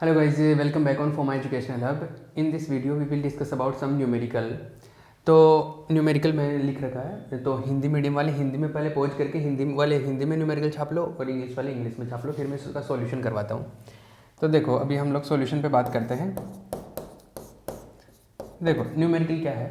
Hello guys, welcome back on Forma Educational Hub. In this video we will discuss about some numerical. तो numerical मैंने लिख रखा है, तो हिंदी मीडियम वाले हिंदी में पहले पहुंच करके हिंदी वाले हिंदी में न्यूमेरिकल छाप लो और इंग्लिश वाले इंग्लिश में छाप लो, फिर मैं इसका सॉल्यूशन करवाता हूँ। तो देखो अभी हम लोग सॉल्यूशन पे बात करते हैं। देखो न्यूमेरिकल क्या है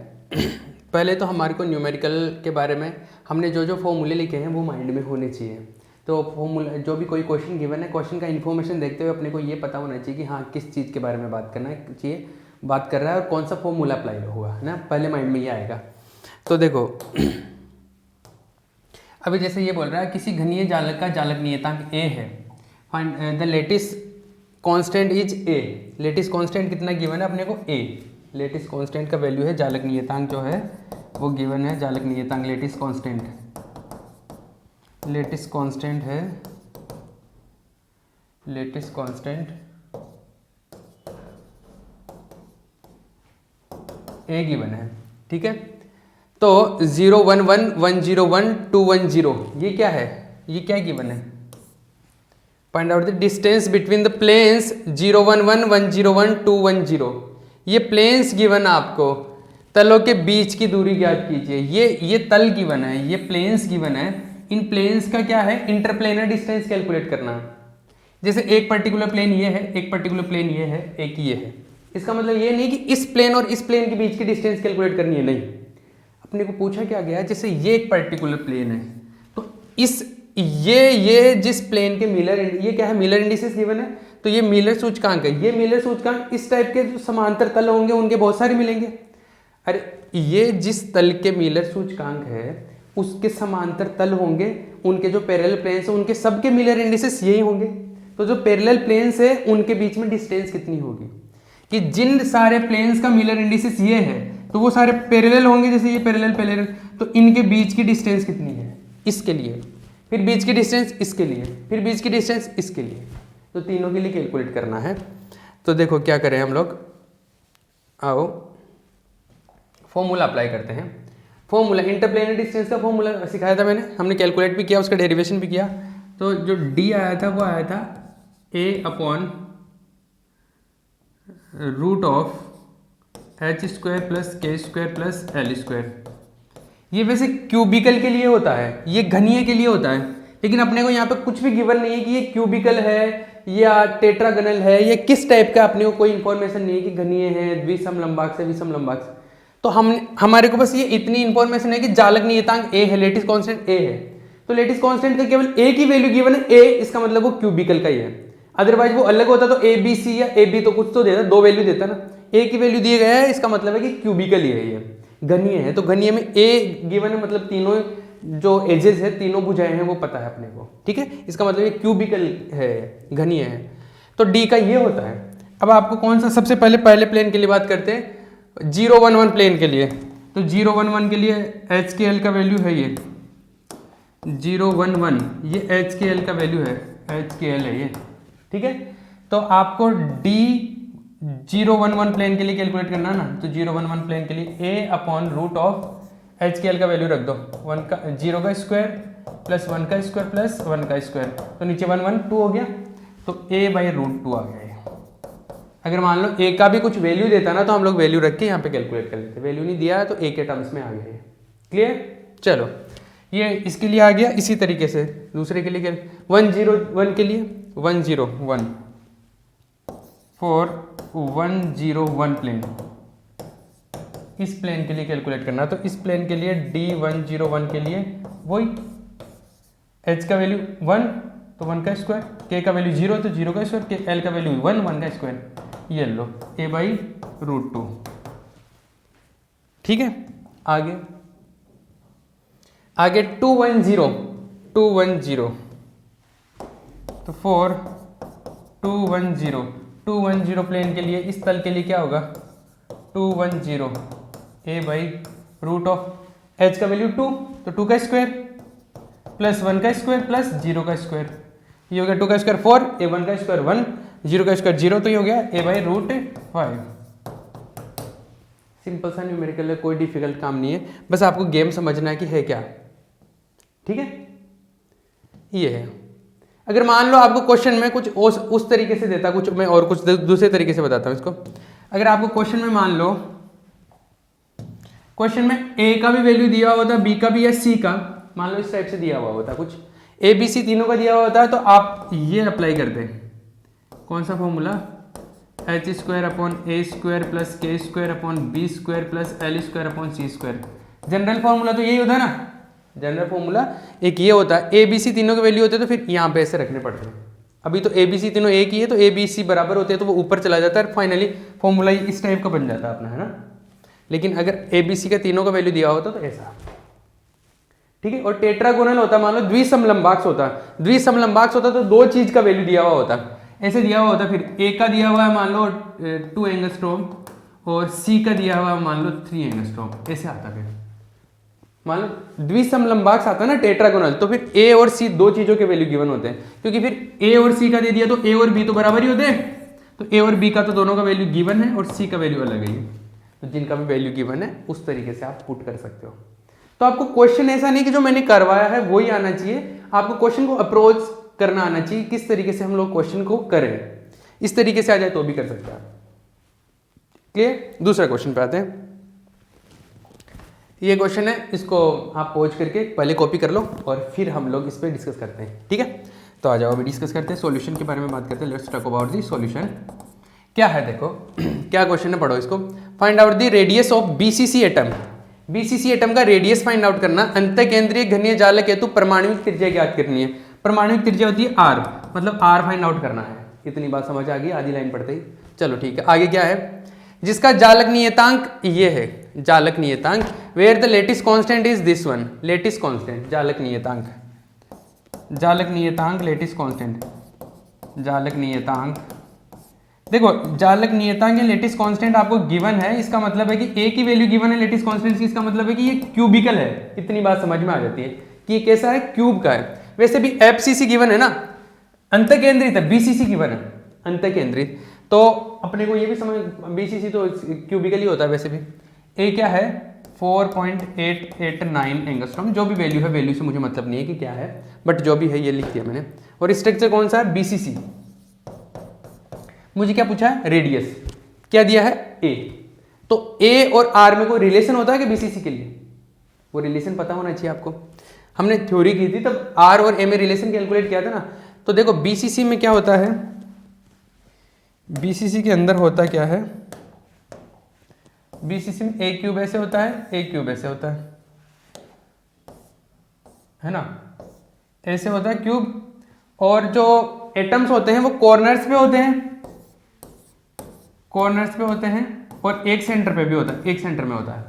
पहले तो हमारे को न्यूमेरिकल के बारे में हमने जो फॉर्मूले लिखे हैं वो माइंड में होने चाहिए। तो फॉर्मूला जो भी कोई क्वेश्चन गिवन है, क्वेश्चन का इन्फॉर्मेशन देखते हुए अपने को ये पता होना चाहिए कि हाँ किस चीज़ के बारे में बात करना है चाहिए बात कर रहा है और कौन सा फॉर्मूला अप्लाई हुआ है ना, पहले माइंड में ये आएगा। तो देखो अभी जैसे ये बोल रहा है किसी घनीय जालक का जालक नियतांक ए है, find the lattice constant is a. Lattice constant कितना गिवन है अपने को ए। लेटिस कांस्टेंट का वैल्यू है, जालक नियतांक जो है वो गिवन है, जालक नियतांक लेटिस कांस्टेंट है, लेटिस कांस्टेंट ए गिवन है, ठीक है। तो 0 1 1 1 0 1 2 1 0 ये क्या है, ये क्या गिवन है? Find out the distance between the planes 0 1 1 1 0 1 2 1 0। ये प्लेन्स गिवन है आपको, तलों के बीच की दूरी ज्ञात कीजिए। ये तल गिवन है, ये प्लेन्स गिवन है। इन प्लेन्स का क्या है, इंटरप्लेनर डिस्टेंस कैलकुलेट करना। जैसे एक पर्टिकुलर प्लेन ये है, एक पर्टिकुलर प्लेन ये है, एक ये है। इसका मतलब ये नहीं कि इस प्लेन और इस प्लेन के बीच की डिस्टेंस कैलकुलेट करनी है, नहीं। अपने को पूछा क्या गया है, जैसे ये एक पर्टिकुलर प्लेन है तो इस ये जिस प्लेन के मिलर, ये क्या है, मिलर इंडिसेस गिवन है, तो ये मिलर सूचकांक है। ये मिलर सूचकांक इस टाइप के जो समांतर तल होंगे उनके बहुत सारे मिलेंगे। अरे ये जिस तल के मिलर सूचकांक है उसके समांतर तल होंगे, उनके जो पैरेलल प्लेन्स हैं उनके सबके मिलर इंडिसेस यही होंगे। तो जो पैरेलल प्लेन्स है उनके बीच में डिस्टेंस कितनी होगी, कि जिन सारे प्लेन्स का मिलर इंडिसेस ये है तो वो सारे पैरेलल होंगे, जैसे ये पैरेलल, तो इनके बीच की डिस्टेंस कितनी है इसके लिए, फिर बीच की डिस्टेंस इसके लिए, फिर बीच की डिस्टेंस इसके लिए, तो तीनों के लिए कैलकुलेट करना है। तो देखो क्या करें हम लोग, आओ फॉर्मूला अप्लाई करते हैं। फॉर्मूला इंटरप्लेनर डिस्टेंस का फॉर्मूला सिखाया था मैंने, हमने कैलकुलेट भी किया, उसका डेरिवेशन भी किया। तो जो डी आया था वो आया था a upon root of h square plus k square plus l square. ये वैसे क्यूबिकल के लिए होता है, ये घनीय के लिए होता है, लेकिन अपने को यहाँ पे कुछ भी गिवन नहीं है कि ये क्यूबिकल है या टेट्रागनल है, ये किस टाइप का अपने को कोई इंफॉर्मेशन नहीं है कि घनीय है, द्विसमलंबाक्ष है, विषमलंबाक्ष। तो हमारे को बस ये इतनी इंफॉर्मेशन है कि जालक नियतांक ए है, लेटिस कांस्टेंट ए है। तो लेटिस कांस्टेंट का केवल ए की वैल्यू गिवन है ए, इसका मतलब वो क्यूबिकल का ही है। अदरवाइज वो अलग होता तो ए बी सी या ए बी तो कुछ तो देता, दो वैल्यू देता ना। ए की वैल्यू दिया गया है, इसका मतलब है कि क्यूबिकल ही है, ये घनीय है। तो घनीय में ए गिवन है, मतलब तीनों जो एजेस है, तीनों भुजाएं हैं वो पता है अपने को, ठीक है। इसका मतलब ये क्यूबिकल है, घनीय है। तो डी का ये होता है। अब आपको कौन सा, सबसे पहले प्लेन के लिए बात करते हैं, 0 1 1 प्लेन के लिए। तो 0 1 1 के लिए एच के एल का वैल्यू है ये 0 1 1, ये एच के एल का वैल्यू है, एच के एल है ये, ठीक है। तो आपको डी 0 1 1 प्लेन के लिए कैलकुलेट करना है ना, तो 0 1 1 प्लेन के लिए ए अपॉन रूट ऑफ एच के एल का वैल्यू रख दो, 0 का स्क्वायर प्लस 1 का स्क्वायर प्लस 1 का स्क्वायर, तो नीचे 1 1 2 हो गया, तो ए बाई रूट 2 आ गया। अगर मान लो ए का भी कुछ वैल्यू देता ना तो हम लोग वैल्यू रख के यहाँ पे कैलकुलेट कर लेते, वैल्यू नहीं दिया है तो ए के टर्म्स में आ गया। क्लियर, चलो ये इसके लिए आ गया। इसी तरीके से दूसरे के लिए 1 0 1 के लिए 1 0 1 फॉर 1 0 1 प्लेन, इस प्लेन के लिए कैलकुलेट करना। तो इस प्लेन के लिए डी 1 0 1 के लिए वही एच का वैल्यू 1 तो 1 का स्क्वायर, के का वैल्यू 0 तो 0 का स्क्वायर, के एल का वैल्यू 1 1 का स्क्वायर, ये लो ए बाई रूट 2, ठीक है। आगे 2 1 0 2 1 0, तो फॉर 2 1 0 2 1 0 प्लेन के लिए इस तल के लिए क्या होगा, 2 1 0 ए बाई रूट ऑफ एच का वैल्यू 2 तो 2 का स्क्वायर प्लस 1 का स्क्वायर प्लस 0 का स्क्वायर, ये हो गया 2 का स्क्वायर 4, ए 1 का स्क्वायर 1, 0 का स्क्वायर 0, तो ये हो गया ए बाई रूट 5। सिंपल सा न्यूमेरिकल है, कोई डिफिकल्ट काम नहीं है, बस आपको गेम समझना है कि है क्या, ठीक है। ये है। अगर मान लो आपको क्वेश्चन में कुछ उस तरीके से देता, कुछ मैं और कुछ दूसरे तरीके से बताता हूँ इसको। अगर आपको क्वेश्चन में मान लो क्वेश्चन में ए का भी वैल्यू दिया हुआ होता, बी का भी या सी का, मान लो इस टाइप से दिया हुआ होता, कुछ ए बी सी तीनों का दिया हुआ होता है, तो आप ये अप्लाई करते हैं, कौन सा formula, h square upon a square plus k square upon b square plus l square upon c square. General formula तो यही होता है ना, जनरल फॉर्मूला एक ये होता है। ए बी सी तीनों के वैल्यू होते हैं तो फिर यहाँ पे ऐसे रखने पड़ते हैं। अभी तो ए बी सी तीनों एक ही है, तो ए बी सी बराबर होते हैं तो वो ऊपर चला जाता है, फाइनली फॉर्मूला इस टाइप का बन जाता है अपना, है ना। लेकिन अगर ए बी सी का तीनों का वैल्यू दिया होता तो ऐसा, ठीक है। और टेट्रागोनल होता, मान लो द्विसमलंबाक्स होता, द्विसमलंबाक्स होता तो दो चीज का वैल्यू दिया हुआ होता, ऐसे दिया हुआ होता। फिर ए का दिया हुआ है मान लो 2 एंगस्ट्रॉम और सी का दिया हुआ है मान लो 3 एंगस्ट्रॉम, ऐसे आता। फिर मान लो द्विसमलंबाक्स आता है ना टेट्रागोनल, तो फिर ए और सी दो चीजों के वैल्यू गिवन होते हैं, क्योंकि फिर ए और सी का दे दिया तो ए और बी तो बराबर ही होते हैं, तो ए और बी का तो दोनों का वैल्यू गिवन है और सी का वैल्यू अलग है, तो जिनका भी वैल्यू गिवन है उस तरीके से आप पुट कर सकते हो। तो आपको क्वेश्चन ऐसा नहीं कि जो मैंने करवाया है वही आना चाहिए, आपको क्वेश्चन को अप्रोच करना आना चाहिए, किस तरीके से हम लोग क्वेश्चन को करें। इस तरीके से आ जाए तो भी कर सकते हैं आप। क्लियर। दूसरा क्वेश्चन पे आते हैं। ये क्वेश्चन है, इसको आप पॉज करके पहले कॉपी कर लो और फिर हम लोग इस पर डिस्कस करते हैं, ठीक है। तो आ जाओ अभी डिस्कस करते हैं, सॉल्यूशन के बारे में बात करते हैं। Let's talk about the solution. क्या है देखो क्या क्वेश्चन है, पढ़ो इसको। Find out the radius of BCC atom. BCC atom का रेडियस फाइंड आउट करना। अंतःकेंद्रीय घनीय जालक हेतु परमाणुविक त्रिज्या ज्ञात करनी है। परमाणुविक त्रिज्या होती है आर, मतलब आर फाइंड आउट करना है। इतनी बात समझ आ गई आधी लाइन पढ़ते ही। चलो ठीक है, आगे क्या है, जिसका जालक नियतांक ये है, जालक नियतांक, where the lattice constant is this one. Lattice constant, जालक नियतांक, जालक नियतांक, लेटिस कांस्टेंट, जालक नियतांक। देखो जालक नियतांक या लेटिस कांस्टेंट आपको गिवन है, इसका मतलब है कि ए की वैल्यू गिवन है लेटिस कांस्टेंट की, इसका मतलब है कि ये क्यूबिकल है। इतनी बात समझ में आ जाती है कि ये कैसा है, क्यूब का है। वैसे भी एफसीसी गिवन है ना, अंतःकेंद्रित है, बीसीसी गिवन है अंतःकेंद्रित, तो अपने को ये भी समझ, बीसीसी तो क्यूबिकल ही होता है वैसे भी। ए क्या है 4.889 एंगस्ट्रॉम, जो भी वैल्यू है, वैल्यू से मुझे मतलब नहीं है कि क्या है, बट जो भी है ये लिख दिया मैंने। और स्ट्रक्चर कौन सा है, बीसीसी। मुझे क्या पूछा है, रेडियस क्या दिया है, ए। तो ए और आर में कोई रिलेशन होता है कि बीसीसी के लिए, वो रिलेशन पता होना चाहिए आपको। हमने थ्योरी की थी तब आर और ए में रिलेशन कैलकुलेट किया था ना। तो देखो बीसीसी में क्या होता है, बीसीसी के अंदर होता क्या है, बीसीसी में ए क्यूब ऐसे होता है, ए क्यूब ऐसे होता है ना, ऐसे होता है क्यूब। और जो एटम्स होते हैं वो कॉर्नर्स पे होते हैं, कॉर्नर्स पे होते हैं, और एक सेंटर पे भी होता है, एक सेंटर में होता है।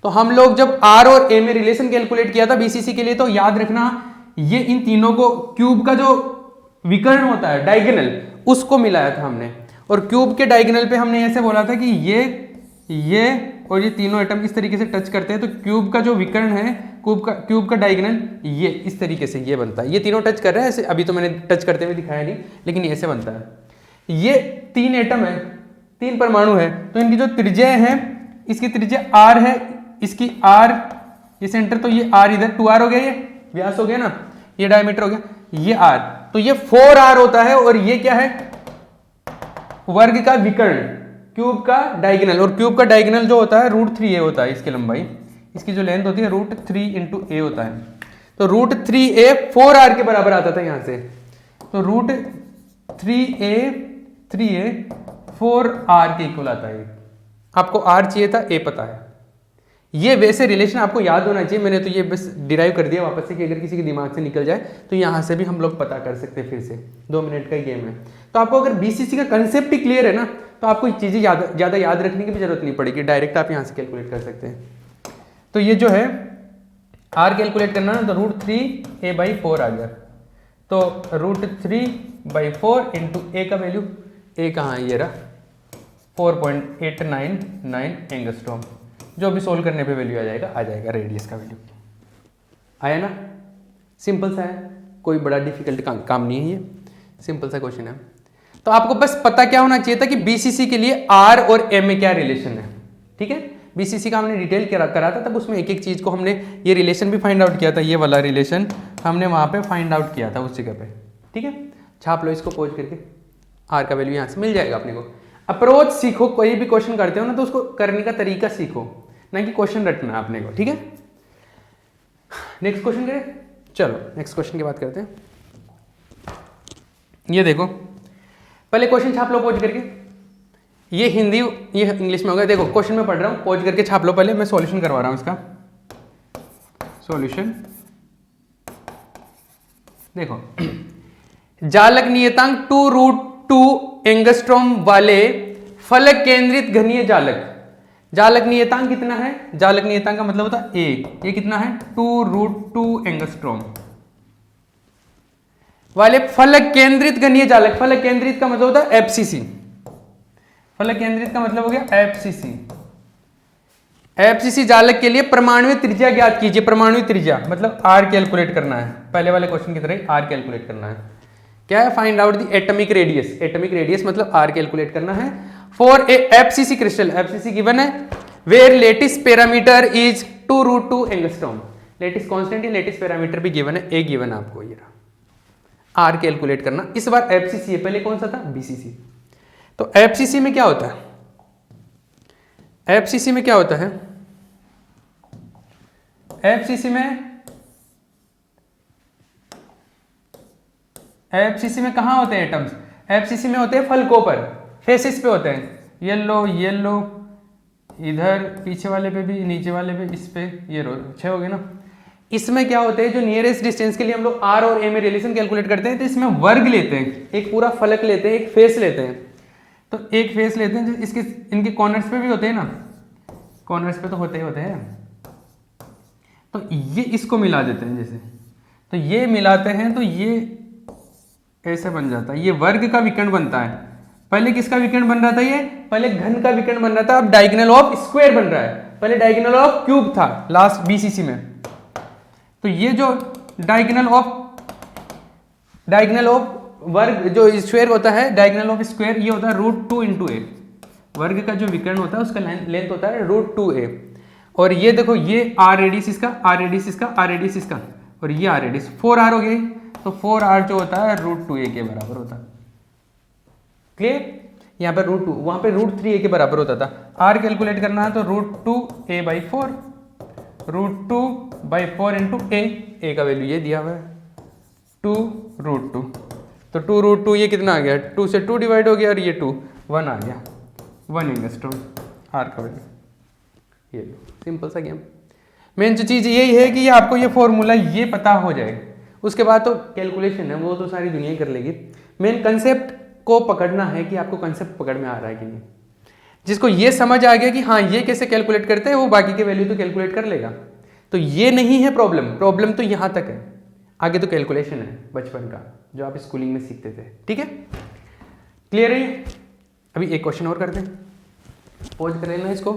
तो हम लोग जब आर और ए में रिलेशन कैलकुलेट किया था बीसीसी के लिए, तो याद रखना ये इन तीनों को, क्यूब का जो विकर्ण होता है डायगोनल, उसको मिलाया था हमने। और क्यूब के डायगोनल पे हमने ऐसे बोला था कि ये और ये तीनों एटम इस तरीके से टच करते हैं, तो क्यूब का जो विकर्ण है, क्यूब का डायगोनल ये इस तरीके से ये बनता है। ये तीनों टच कर रहे हैं ऐसे, अभी तो मैंने टच करते हुए दिखाया नहीं, लेकिन ये ऐसे बनता है। ये 3 एटम है, 3 परमाणु है, तो इनकी जो त्रिज्या है, इसकी त्रिज्या आर है, इसकी आर, ये सेंटर, तो ये आर इधर 2r हो गया, ये व्यास हो गया ना, ये डायमीटर हो गया, ये आर, तो ये 4r होता है। और ये क्या है, वर्ग का विकर्ण, क्यूब का डायगोनल। और क्यूब का डायगोनल जो होता है √3a होता है, इसकी लंबाई, इसकी जो लेंथ होती है √3 × a होता है। तो √3a 4r के बराबर आता था यहां से, तो √3a 4r के इक्वल आता है। आपको r चाहिए था, a पता है। ये वैसे रिलेशन आपको याद होना चाहिए, मैंने तो ये बस डिराइव कर दिया वापस से, कि अगर किसी के दिमाग से निकल जाए तो यहाँ से भी हम लोग पता कर सकते हैं। फिर से 2 मिनट का गेम है, तो आपको अगर बीसीसी का कंसेप्ट ही क्लियर है ना, तो आपको चीज़ें ज़्यादा याद रखने की भी जरूरत नहीं पड़ेगी, डायरेक्ट आप यहाँ से कैलकुलेट कर सकते हैं। तो ये जो है आर कैलकुलेट करना ना, तो √3a/4 आ गया, तो √3/4 × a का वैल्यू, a कहाँ है, ये रहा 4.899 एंगस्ट्रॉम। जो भी सोल्व करने पे वैल्यू आ जाएगा रेडियस का वैल्यू। आया ना, सिंपल सा है, कोई बड़ा डिफिकल्ट काम नहीं है, ये सिंपल सा क्वेश्चन है। तो आपको बस पता क्या होना चाहिए था कि बीसीसी के लिए आर और एम में क्या रिलेशन है, ठीक है। बीसीसी का हमने डिटेल करा था, तब उसमें एक एक चीज को हमने ये रिलेशन भी फाइंड आउट किया था, ये वाला रिलेशन हमने वहां पे फाइंड आउट किया था उस जगह पे, ठीक ठीक है, छाप लो इसको पोज करके, आर का वैल्यू यहाँ से मिल जाएगा अपने को। अप्रोच सीखो, कोई भी क्वेश्चन करते हो ना तो उसको करने का तरीका सीखो, ना कि क्वेश्चन रटना है अपने को, ठीक है। नेक्स्ट क्वेश्चन करें, चलो नेक्स्ट क्वेश्चन की बात करते हैं। ये देखो, पहले क्वेश्चन छाप लो पोज करके, ये हिंदी ये इंग्लिश में होगा। देखो क्वेश्चन में पढ़ रहा हूँ, पोज करके छाप लो, पहले मैं सॉल्यूशन करवा रहा हूँ इसका सॉल्यूशन। देखो, जालक नियतांक 2√2 एंगस्ट्रॉम वाले फलक केंद्रित घनीय जालक, जालक नियतांक कितना है, जालक नियतांक का मतलब होता है ए, ये कितना है 2√2 एंगस्ट्रॉम वाले फलक केंद्रित घनीय जालक, फलक केंद्रित का मतलब होता है एफसीसी, फलक केंद्रित का मतलब हो गया एफसीसी। एफसीसी जालक के लिए परमाणु त्रिज्या ज्ञात कीजिए, परमाणु त्रिज्या मतलब आर कैलकुलेट करना है, पहले वाले क्वेश्चन की तरह आर कैलकुलेट करना है। क्या है, find out the atomic radius, atomic radius मतलब आर कैलकुलेट करना है for a FCC crystal, FCC given है, where lattice parameter is 2√2 angstrom, lattice constant है, लेटिस पैरामीटर भी गिवन है, ए गिवन है आपको, ये आर कैलकुलेट करना। इस बार एफसीसी है, पहले कौन सा था बीसीसी। तो एफसीसी में क्या होता है, एफसीसी में क्या होता है, एफसीसी में कहां होते हैं एटम्स, एफसीसी में होते हैं फलकों पर, फेसिस पे होते हैं, येलो येलो, इधर पीछे वाले पे भी, नीचे वाले पे, इस पे, ये 6 हो गए ना। इसमें क्या होते हैं, जो नियरेस्ट डिस्टेंस के लिए हम लोग आर और ए में रिलेशन कैलकुलेट करते हैं, तो इसमें वर्ग लेते हैं, एक पूरा फलक लेते हैं, एक फेस लेते हैं, तो एक फेस लेते हैं जो इसके इनके कॉर्नर्स पे भी होते हैं ना, कॉर्नर्स पे तो होते ही होते हैं, तो ये इसको मिला देते हैं जैसे, तो ये मिलाते हैं तो ये ऐसे बन जाता है, ये वर्ग का विकर्ण बनता है। पहले किसका विकर्ण बन रहा था, ये पहले घन का विकर्ण बन रहा था, अब डायगोनल ऑफ स्क्वायर बन रहा है, पहले डायगोनल ऑफ क्यूब था लास्ट बीसीसी में। तो ये जो डायगोनल ऑफ वर्ग जो स्क्वायर होता है, डायगोनल ऑफ स्क्वायर ये होता है √2 × a, वर्ग का जो विकर्ण होता है उसका लेंथ होता है √2a, और ये देखो ये आर रेडियस इसका, आर रेडियस इसका, आर रेडियस इसका, और ये आर रेडियस 4r हो गई, तो 4r जो होता है √2a के बराबर होता है, क्लियर। यहाँ पर √2, वहां पे √3a के बराबर होता था। r कैलकुलेट करना है तो √2a/4, √2/4 × a का वैल्यू ये दिया हुआ है 2√2, तो 2√2 ये कितना आ गया, 2 से 2 डिवाइड हो गया, और ये 2 1 आ गया, 1 एंगस्ट्रॉम आर का वैल्यू, ये लो सिंपल सा गेम। मेन जो चीज़ यही है कि ये आपको ये फॉर्मूला ये पता हो जाए, उसके बाद तो कैलकुलेशन है वो तो सारी दुनिया ही कर लेगी। मेन कंसेप्ट को पकड़ना है कि आपको कंसेप्ट पकड़ में आ रहा है कि नहीं। जिसको ये समझ आ गया कि हाँ ये कैसे कैलकुलेट करते हैं, वो बाकी के वैल्यू तो कैलकुलेट कर लेगा। तो ये नहीं है प्रॉब्लम, प्रॉब्लम तो यहाँ तक है, आगे तो कैलकुलेशन है बचपन का जो आप स्कूलिंग में सीखते थे, ठीक है। क्लियर है। अभी एक क्वेश्चन और करते हैं, पॉज कर लेना इसको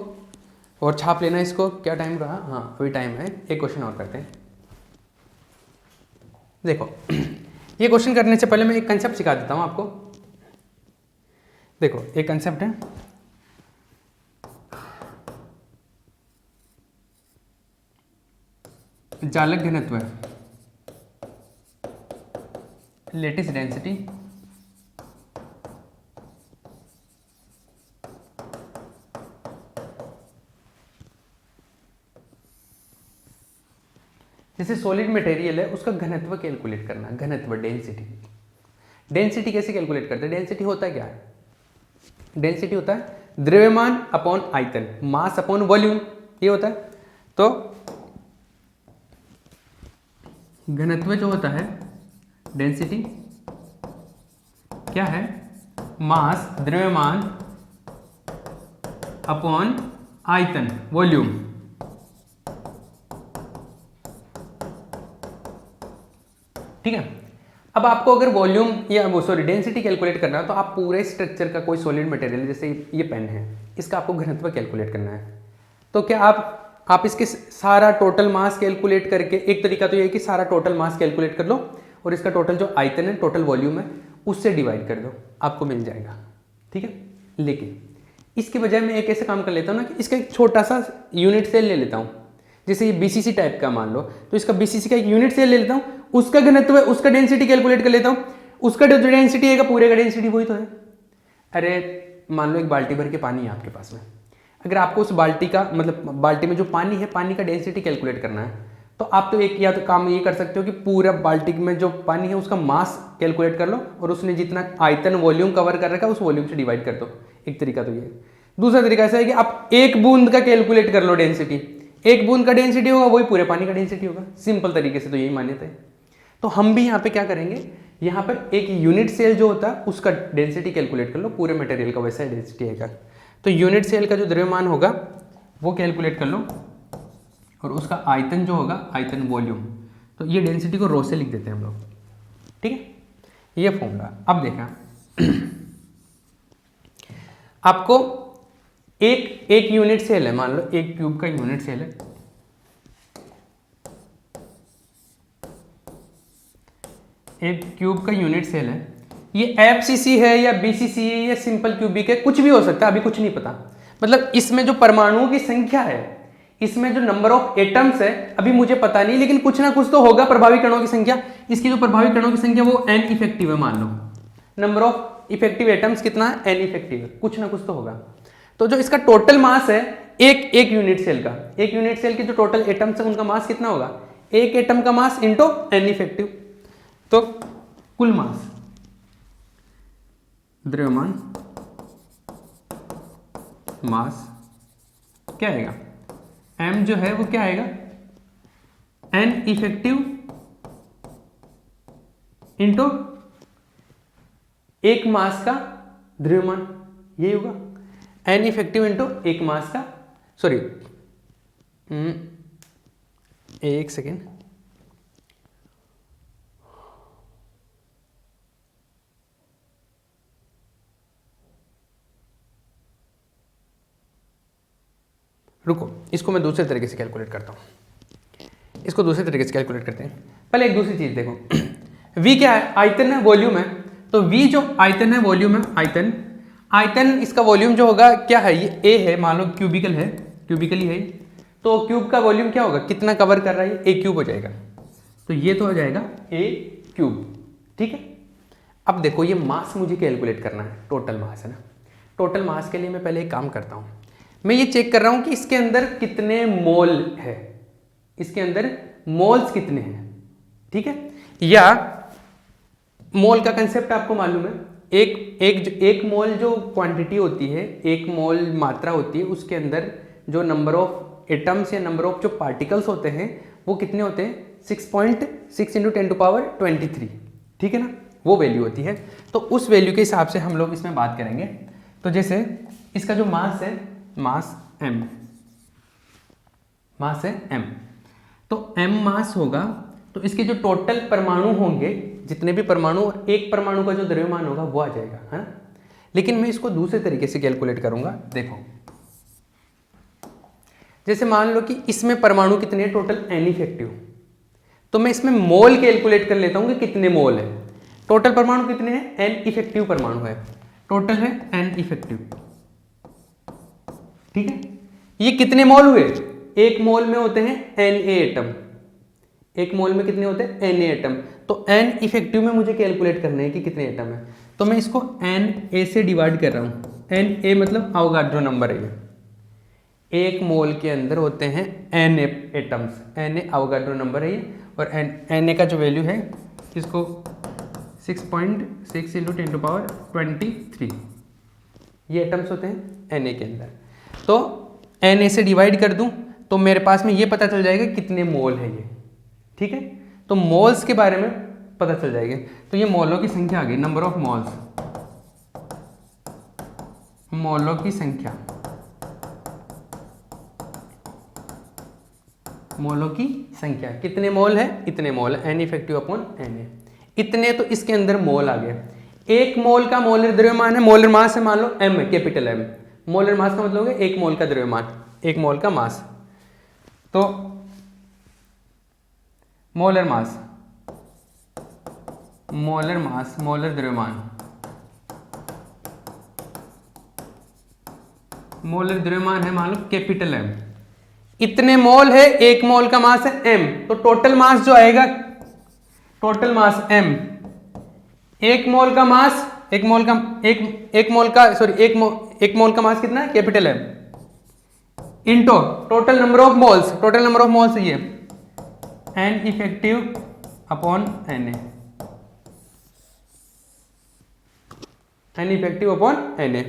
और छाप लेना इसको। क्या टाइम रहा, हाँ अभी टाइम है, एक क्वेश्चन और करते हैं। देखो ये क्वेश्चन करने से पहले मैं एक कंसेप्ट सिखा देता हूँ आपको। देखो एक कंसेप्ट है, जालक घनत्व है, लेटिस डेंसिटी, जैसे सॉलिड मटेरियल है उसका घनत्व कैलकुलेट करना, घनत्व डेंसिटी। डेंसिटी कैसे कैलकुलेट करते हैं, डेंसिटी होता है क्या है, डेंसिटी होता है द्रव्यमान अपॉन आयतन, मास अपॉन वॉल्यूम, ये होता है। तो घनत्व जो होता है डेंसिटी क्या है, मास द्रव्यमान अपॉन आयतन वॉल्यूम। ठीक है। अब आपको अगर वॉल्यूम या वो सॉरी डेंसिटी कैलकुलेट करना है तो आप पूरे स्ट्रक्चर का कोई सॉलिड मटेरियल, जैसे ये पेन है, इसका आपको घनत्व कैलकुलेट करना है। तो क्या आप इसके सारा टोटल मास कैलकुलेट करके, एक तरीका तो ये है कि सारा टोटल मास कैलकुलेट कर लो और इसका टोटल जो आयतन है, टोटल वॉल्यूम है, उससे डिवाइड कर दो, आपको मिल जाएगा। ठीक है। लेकिन इसके बजाय मैं एक ऐसे काम कर लेता हूँ ना कि इसका एक छोटा सा यूनिट सेल ले लेता हूँ, जैसे ये बीसीसी टाइप का मान लो, तो इसका बीसीसी का एक यूनिट सेल ले लेता हूँ, उसका घनत्व, उसका डेंसिटी कैलकुलेट कर लेता हूँ, उसका जो डेंसिटी है पूरे का डेंसिटी वही तो है। अरे मान लो एक बाल्टी भर के पानी है आपके पास में, अगर आपको उस बाल्टी का मतलब बाल्टी में जो पानी है पानी का डेंसिटी कैलकुलेट करना है तो आप तो एक या तो काम ये कर सकते हो कि पूरा बाल्टी में जो पानी है उसका मास कैलकुलेट कर लो और उसने जितना आयतन वॉल्यूम कवर कर रखा है उस वॉल्यूम से डिवाइड कर दो। एक तरीका तो ये। दूसरा तरीका ऐसा है कि आप एक बूंद का कैलकुलेट कर लो डेंसिटी, एक बूंद का डेंसिटी होगा वही पूरे पानी का डेंसिटी होगा। सिंपल तरीके से तो यही मान्यता है। तो हम भी यहाँ पे क्या करेंगे, यहाँ पर एक यूनिट सेल जो होता है उसका डेंसिटी कैलकुलेट कर लो, पूरे मटेरियल का वैसा डेंसिटी आएगा। तो यूनिट सेल का जो द्रव्यमान होगा वो कैलकुलेट कर लो और उसका आयतन जो होगा आयतन वॉल्यूम, तो ये डेंसिटी को रो से लिख देते हैं हम लोग। ठीक है, ये फॉर्मूला। अब देखा आपको एक यूनिट सेल है, मान लो एक क्यूब का यूनिट सेल है, एक क्यूब का यूनिट सेल है। ये एफसीसी है या बीसीसी है या सिंपल क्यूबिक है, कुछ भी हो सकता है, अभी कुछ नहीं पता। मतलब इसमें जो परमाणुओं की संख्या है, इसमें जो नंबर ऑफ एटम्स है अभी मुझे पता नहीं, लेकिन कुछ ना कुछ तो होगा। प्रभावी कणों की संख्या, इसकी जो प्रभावी कणों की संख्या वो एन इफेक्टिव है, मान लो नंबर ऑफ इफेक्टिव एटम्स कितना है, एन इफेक्टिव है, कुछ ना कुछ तो होगा। तो जो इसका टोटल मास है एक यूनिट सेल का, एक यूनिट सेल के जो टोटल एटम्स है उनका मास कितना होगा, एक एटम का मास इंटू एन इफेक्टिव। तो कुल मास द्रव्यमान मास क्या आएगा, m जो है वो क्या आएगा, n इफेक्टिव इंटू एक मास का द्रव्यमान, यही होगा। n इफेक्टिव इंटू एक मास का, सॉरी एक सेकेंड, रुको, इसको मैं दूसरे तरीके से कैलकुलेट करता हूँ। इसको दूसरे तरीके से कैलकुलेट करते हैं। पहले एक दूसरी चीज़ देखो, v क्या है, आयतन है, वॉल्यूम है। तो v जो आयतन है, वॉल्यूम है, आयतन, आयतन इसका वॉल्यूम जो होगा क्या है, ये a है, मान लो क्यूबिकल है, क्यूबिकली है। तो क्यूब का वॉल्यूम क्या होगा, कितना कवर कर रहा है, a क्यूब हो जाएगा। तो ये तो हो जाएगा a क्यूब। ठीक है, अब देखो ये मास मुझे कैलकुलेट करना है, टोटल मास है ना। टोटल मास के लिए मैं पहले एक काम करता हूँ, मैं ये चेक कर रहा हूं कि इसके अंदर कितने मोल है, इसके अंदर मोल्स कितने हैं। ठीक है, या मोल का कंसेप्ट आपको मालूम है, एक मोल जो क्वांटिटी होती है, एक मोल मात्रा होती है, उसके अंदर जो नंबर ऑफ एटम्स या नंबर ऑफ जो पार्टिकल्स होते हैं वो कितने होते हैं, 6.6 × 10⁻23। ठीक है ना, वो वैल्यू होती है। तो उस वैल्यू के हिसाब से हम लोग इसमें बात करेंगे। तो जैसे इसका जो मास है, मास m, मास है m, तो m मास होगा, तो इसके जो टोटल परमाणु होंगे, जितने भी परमाणु, एक परमाणु का जो द्रव्यमान होगा वो आ जाएगा, है ना। लेकिन मैं इसको दूसरे तरीके से कैलकुलेट करूंगा। देखो जैसे मान लो कि इसमें परमाणु कितने हैं, टोटल n इफेक्टिव, तो मैं इसमें मोल कैलकुलेट कर लेता हूं कि कितने मोल है। टोटल परमाणु कितने हैं, n इफेक्टिव परमाणु है, टोटल है n इफेक्टिव। ठीक है, ये कितने मोल हुए, एक मोल में होते हैं Na एटम, एक मोल में कितने होते हैं, Na एटम। तो n इफेक्टिव में मुझे कैलकुलेट करना है कि कितने एटम है, तो मैं इसको Na से डिवाइड कर रहा हूं। Na मतलब अवोगाड्रो नंबर है, ये एक मोल के अंदर होते हैं Na atoms, Na Avogadro number है ये, और Na का जो वैल्यू है इसको 6.6 × 10⁻23 ये एटम्स होते हैं Na के अंदर। तो Na से डिवाइड कर दूं तो मेरे पास में ये पता चल जाएगा कितने मोल है ये। ठीक है, तो मोल्स के बारे में पता चल जाएगा। तो ये मोलों की संख्या आ गई, नंबर ऑफ मोल्स, मोलों की संख्या, मोलों की संख्या, कितने मोल है, इतने मोल है, n इफेक्टिव अपॉन Na, इतने। तो इसके अंदर मोल आ गया। एक मोल का मोलर द्रव्यमान है, मोलर मास है मान लो m है, कैपिटल M। मोलर मास का मतलब है एक मोल का द्रव्यमान, एक मोल का मास। तो molar mass, molar mass, molar द्रव्यमान, मोलर द्रव्यमान है मान लो कैपिटल M। इतने मोल है, एक मोल का मास है m, तो टोटल मास जो आएगा, टोटल मास m, एक मोल का मास, एक मोल का मास कितना है, capital M, into total number of moles ये N effective upon Na, N effective upon Na।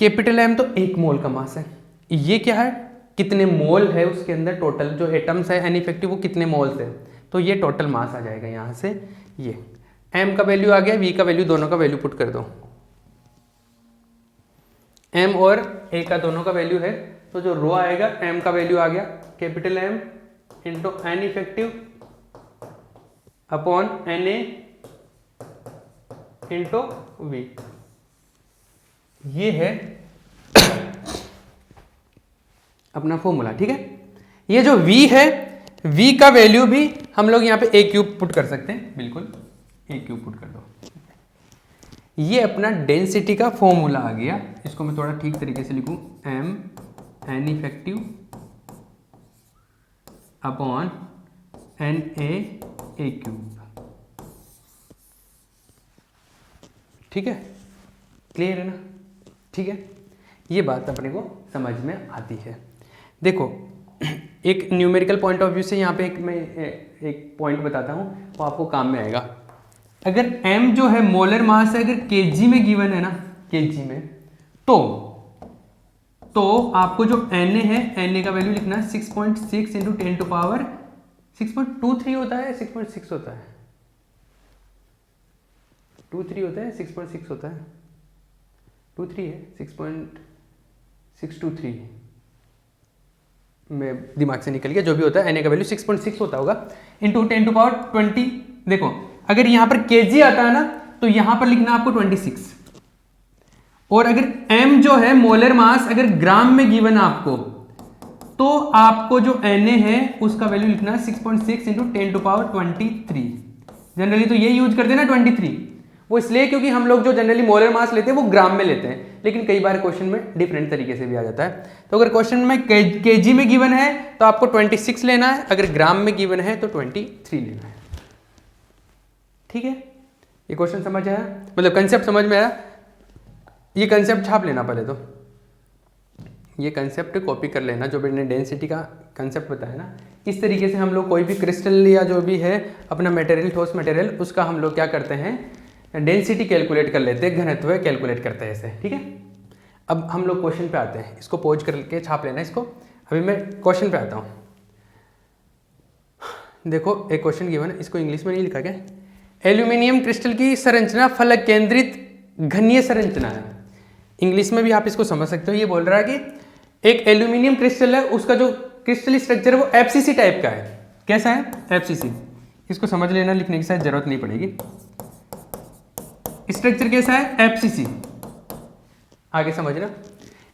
Capital M तो एक मोल का मास है, ये क्या है, कितने मोल है उसके अंदर, टोटल जो एटम्स है N इफेक्टिव वो कितने मोल्स है, तो ये टोटल मास आ जाएगा यहाँ से। ये M का वैल्यू आ गया, V का वैल्यू, दोनों का वैल्यू पुट कर दो, M और A का दोनों का वैल्यू है, तो जो रो आएगा M का वैल्यू आ गया capital M into N effective upon Na into V। ये है अपना फॉर्मूला, ठीक है। ये जो V है, V का वैल्यू भी हम लोग यहाँ पे A क्यूब पुट कर सकते हैं, बिल्कुल A क्यूब पुट कर दो। ये अपना डेंसिटी का फॉर्मूला आ गया, इसको मैं थोड़ा ठीक तरीके से लिखूं, M N effective upon Na A cube, ठीक है, क्लियर है ना, ठीक है। ये बात अपने को समझ में आती है। देखो एक न्यूमेरिकल पॉइंट ऑफ व्यू से यहाँ पे मैं एक पॉइंट बताता हूँ, वो आपको काम में आएगा। अगर M जो है मोलर मास है, अगर kg में गिवन है ना, kg में, तो आपको जो Na है, Na का वैल्यू लिखना है 6.6 इंटू 10 टू पावर 6.23 होता है, 6.6 होता है, 23 होता है, 6.6 होता है, 23 है, 6.623 में दिमाग से निकल गया, जो भी होता है Na का वैल्यू 6.6 होता होगा इंटू 10 टू पावर 20। देखो अगर यहां पर kg आता है ना, तो यहां पर लिखना आपको 26, और अगर M जो है मोलर मास अगर ग्राम में गिवन आपको, तो आपको जो Na है उसका वैल्यू लिखना है 6.6 इंटू 10 टू पावर 23। जनरली तो ये यूज करते हैं ना 23, वो इसलिए क्योंकि हम लोग जो जनरली मोलर मास लेते हैं वो ग्राम में लेते हैं, लेकिन कई बार क्वेश्चन में डिफरेंट तरीके से भी आ जाता है। तो अगर क्वेश्चन में kg में गिवन है तो आपको 26 लेना है, अगर ग्राम में गिवन है तो 23 लेना है, ठीक है। ये क्वेश्चन समझ आया, मतलब कंसेप्ट समझ में आया। ये कंसेप्ट छाप लेना पहले, तो ये कंसेप्ट कॉपी कर लेना, जो मैंने डेंसिटी का कंसेप्ट बताया ना, इस तरीके से हम लोग कोई भी क्रिस्टल या जो भी है अपना मटेरियल, ठोस मटेरियल, उसका हम लोग क्या करते हैं, डेंसिटी कैलकुलेट कर लेते हैं, घनत्व कैलकुलेट करते हैं ऐसे, ठीक है। अब हम लोग क्वेश्चन पे आते हैं, इसको पॉज करके छाप लेना इसको। अभी मैं क्वेश्चन पे आता हूँ। देखो एक क्वेश्चन गिवन है, इसको इंग्लिश में नहीं लिखा क्या, एल्यूमिनियम क्रिस्टल की संरचना फलक केंद्रित घनीय संरचना है। इंग्लिश में भी आप इसको समझ सकते हो। ये बोल रहा है कि एक एल्यूमिनियम क्रिस्टल है, उसका जो क्रिस्टल स्ट्रक्चर है वो FCC टाइप का है। कैसा है, FCC। इसको समझ लेना, लिखने की शायद जरूरत नहीं पड़ेगी। स्ट्रक्चर कैसा है, FCC। आगे समझना,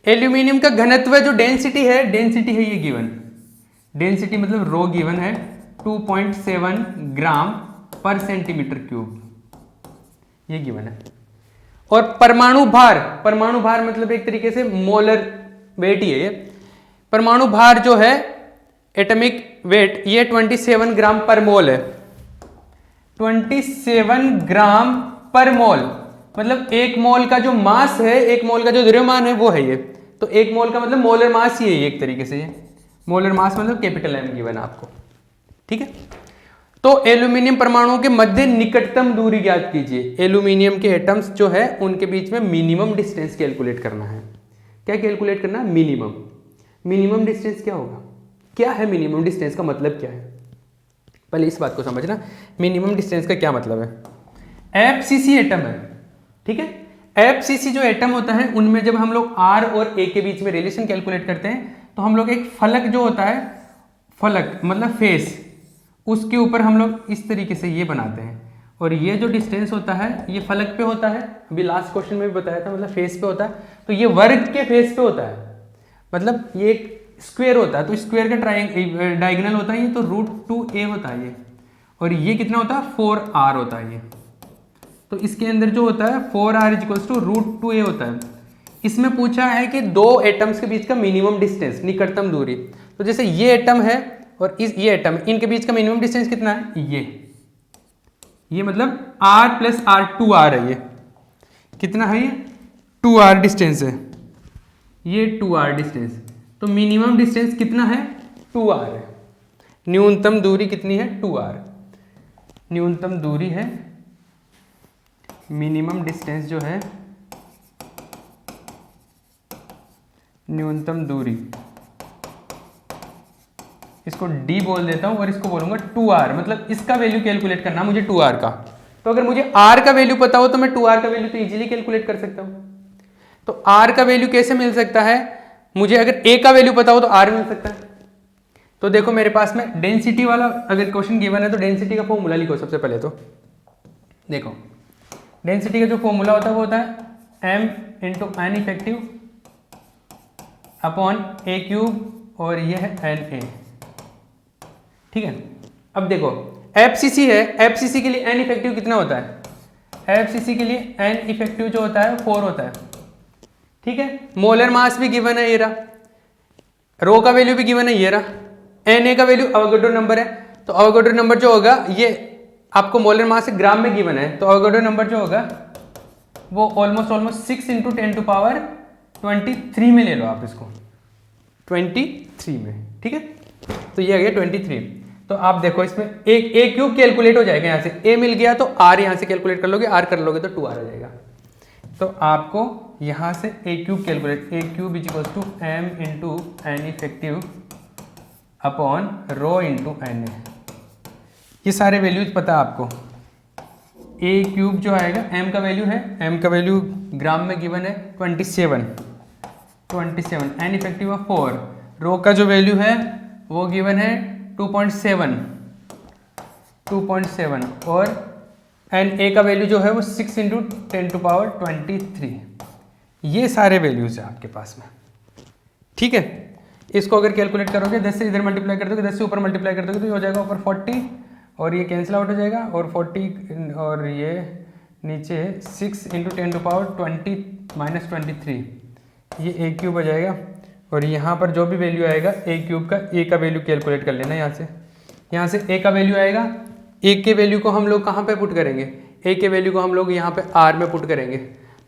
एल्यूमिनियम का घनत्व जो डेंसिटी है ये गिवन, डेंसिटी मतलब रो गिवन है 2.7 ग्राम पर सेंटीमीटर क्यूब, ये गिवन है। और परमाणु भार मतलब एक तरीके से मोलर वेट ही है। ये परमाणु भार जो है, एटॉमिक वेट, ये 27 ग्राम पर मोल है, 27 ग्राम पर मोल, मतलब एक मोल का जो मास है, एक मोल का जो द्रव्यमान है वो है ये। तो एक मोल का मतलब मोलर मास ही है एक तरीके से, ये मोलर मास मतलब कैपिटल M गिवन आपको, ठीक है। तो एल्यूमिनियम परमाणुओं के मध्य निकटतम दूरी ज्ञात कीजिए। एल्यूमिनियम के एटम्स जो है उनके बीच में मिनिमम डिस्टेंस कैलकुलेट करना है। क्या कैलकुलेट करना है, मिनिमम डिस्टेंस क्या होगा, क्या है मिनिमम डिस्टेंस का मतलब क्या है, पहले इस बात को समझना। मिनिमम डिस्टेंस का क्या मतलब है, FCC एटम है, ठीक है। FCC जो एटम होता है उनमें जब हम लोग R और A के बीच में रिलेशन कैलकुलेट करते हैं, तो हम लोग एक फलक जो होता है, फलक मतलब फेस, उसके ऊपर हम लोग इस तरीके से ये बनाते हैं, और ये जो डिस्टेंस होता है ये फलक पे होता है। अभी लास्ट क्वेश्चन में भी बताया था, मतलब फेस पे होता है, तो ये वर्ग के फेस पे होता है, मतलब ये एक स्क्वायर होता है, तो स्क्वायर का डायगोनल होता है ये, तो √2a होता है ये, और ये कितना होता है, 4r होता है ये। तो इसके अंदर जो होता है 4r = √2a होता है। इसमें पूछा है कि दो एटम्स के बीच का मिनिमम डिस्टेंस, निकटतम दूरी। तो जैसे ये एटम है और ये एटम, इनके बीच का मिनिमम डिस्टेंस कितना है, ये ये मतलब r प्लस r 2r है, ये कितना है, ये 2r डिस्टेंस है, ये 2r डिस्टेंस। तो मिनिमम डिस्टेंस कितना है, 2r है। न्यूनतम दूरी कितनी है, 2r। न्यूनतम दूरी है, मिनिमम डिस्टेंस जो है, न्यूनतम दूरी, इसको d बोल देता हूं और इसको बोलूंगा 2r। मतलब इसका वैल्यू कैलकुलेट करना मुझे 2r का। तो अगर मुझे r का वैल्यू पता हो तो मैं 2r का वैल्यू तो इजीली कैलकुलेट कर सकता हूं। तो r का वैल्यू कैसे मिल सकता है, मुझे अगर a का वैल्यू पता हो तो r मिल सकता है। तो देखो मेरे पास में डेंसिटी वाला अगर क्वेश्चन गिवन है तो डेंसिटी का फॉर्मूला लिखो सबसे पहले। तो देखो डेंसिटी का जो फॉर्मूला होता है वो होता है m into N effective upon a cube और ये है एन ए। ठीक है, अब देखो एफसीसी है, एफसीसी के लिए एन इफेक्टिव कितना होता है, एफसीसी के लिए एन इफेक्टिव जो होता है 4 होता है। ठीक है, मोलर मास भी गिवन है ये रहा, रो का वैल्यू भी गिवन है ये रहा, एन ए का वैल्यू अवोगाड्रो नंबर है। तो अवोगाड्रो नंबर जो होगा ये आपको मोलर मास से ग्राम में गिवन है, तो अवोगाड्रो नंबर जो होगा वो ऑलमोस्ट 6 इंटू 10 टू पावर 23 में ले लो आप इसको, 23 में। ठीक है, तो ये आ गया 23। तो आप देखो इसमें एक ए क्यूब कैलकुलेट हो जाएगा, यहाँ से ए मिल गया तो आर यहाँ से कैलकुलेट कर लोगे, आर कर लोगे तो 2r आ जाएगा। तो आपको यहाँ से a cube calculate, a cube is equal to M into N effective upon rho into N a. ये सारे वैल्यूज पता है आपको। ए क्यूब जो आएगा, एम का वैल्यू है, एम का वैल्यू ग्राम में गिवन है 27, एन इफेक्टिव है 4, रो का जो वैल्यू है वो गिवन है 2.7 और एन ए का वैल्यू जो है वो 6 इंटू 10 टू पावर 23। ये सारे वैल्यूज है आपके पास में। ठीक है, इसको अगर कैलकुलेट करोगे 10 से इधर मल्टीप्लाई कर दोगे, 10 से ऊपर मल्टीप्लाई कर दोगे तो ये हो जाएगा ऊपर 40 और ये कैंसिल आउट हो जाएगा और 40 और ये नीचे 6 इंटू 10 टू पावर 20 माइनस 23, ये ए क्यूब हो जाएगा। और यहाँ पर जो भी वैल्यू आएगा ए क्यूब का, ए का वैल्यू कैलकुलेट कर लेना यहाँ से ए का वैल्यू आएगा, ए के वैल्यू को हम लोग कहाँ पे पुट करेंगे, ए के वैल्यू को हम लोग यहाँ पे आर में पुट करेंगे।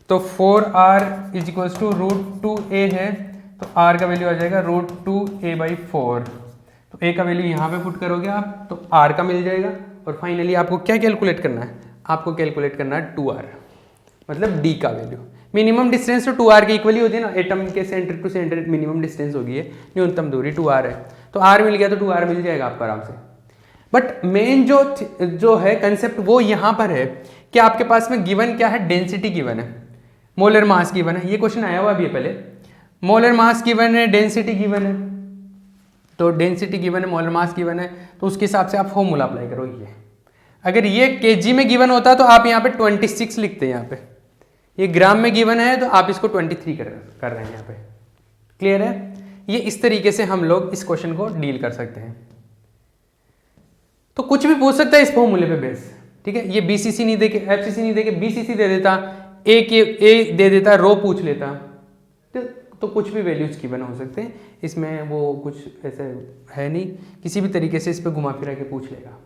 तो 4r is equals to √2a है, तो r का वैल्यू आ जाएगा √2a/4। तो a का वैल्यू यहाँ पे पुट करोगे आप तो r का मिल जाएगा। और फाइनली आपको क्या कैलकुलेट करना है, आपको कैलकुलेट करना है 2r, मतलब d का वैल्यू। मिनिमम डिस्टेंस तो 2r के इक्वली होती है ना, एटम के centre to centre minimum distance होगी है, न्यूनतम दूरी 2r है, तो r मिल गया तो 2r मिल जाएगा आपको आराम से। बट मेन जो है कंसेप्ट वो यहाँ पर है कि आपके पास में गिवन क्या है, डेंसिटी गिवन है, मोलर मास गिवन है। ये क्वेश्चन आया हुआ अभी पहले, मोलर मास गिवन है, डेंसिटी गिवन है। तो डेंसिटी गिवन है, मोलर मास गिवन है, तो उसके हिसाब से आप फॉर्मूला अप्लाई करो। ये अगर ये केजी में गिवन होता तो आप यहाँ पे 26 लिखते हैं, यहाँ पे ये ग्राम में गिवन है तो आप इसको 23 कर रहे हैं यहाँ पे। क्लियर है? ये इस तरीके से हम लोग इस क्वेश्चन को डील कर सकते हैं। तो कुछ भी पूछ सकता है इस फॉर्मूले पे बेस। ठीक है, ये बीसीसी नहीं देके, एफसीसी नहीं देके बीसीसी दे देता, ए दे देता, रो पूछ लेता, तो कुछ भी वैल्यूज गिवन हो सकते हैं इसमें। वो कुछ ऐसे है नहीं, किसी भी तरीके से इस पे घुमा फिरा के पूछ लेगा।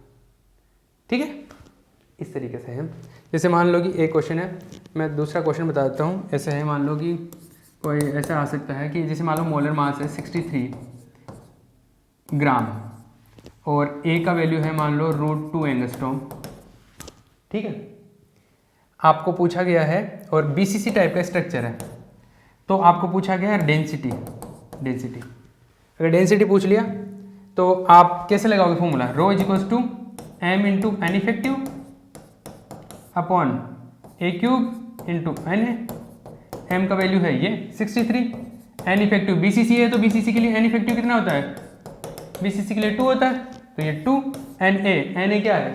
ठीक है, इस तरीके से है। जैसे मान लो कि एक क्वेश्चन है, मैं दूसरा क्वेश्चन बता देता हूँ। ऐसे है, मान लो कि कोई ऐसा आ सकता है कि जैसे मान लो मोलर मास है 63 ग्राम और ए का वैल्यू है मान लो √2 एंगस्ट्रॉम। ठीक है, आपको पूछा गया है और बीसीसी टाइप का स्ट्रक्चर है, तो आपको पूछा गया है डेंसिटी। अगर डेंसिटी पूछ लिया तो आप कैसे लगाओगे formula, rho is equals to M into N effective upon a cube into N A. M का वैल्यू है ये 63, एन इफेक्टिव बीसीसी है तो बीसीसी के लिए एन इफेक्टिव कितना होता है, बीसीसी के लिए 2 होता है, तो ये 2। एन ए क्या है,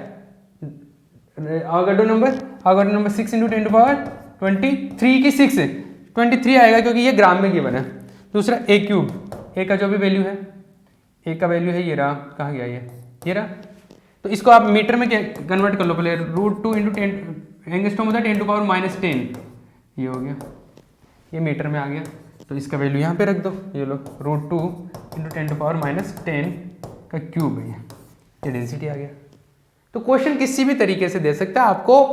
Avogadro number 6 into 10 to power 23 की 6 है, 23 आएगा क्योंकि ये ग्राम में गिवन है। दूसरा ए क्यूब, ए का जो भी वैल्यू है, ए का वैल्यू है ये रहा, कहाँ गया ये रहा। तो इसको आप मीटर में कन्वर्ट कर लो पहले, √2 इंटू 10 एंगस्ट्रॉम होता है 10 टू पावर -10, ये हो गया, ये मीटर में आ गया। तो इसका वैल्यू यहाँ पे रख दो, ये लो √2 इंटू 10 टू पावर -10 का क्यूब है ये डेंसिटी आ गया। तो क्वेश्चन किसी भी तरीके से दे सकता है, आपको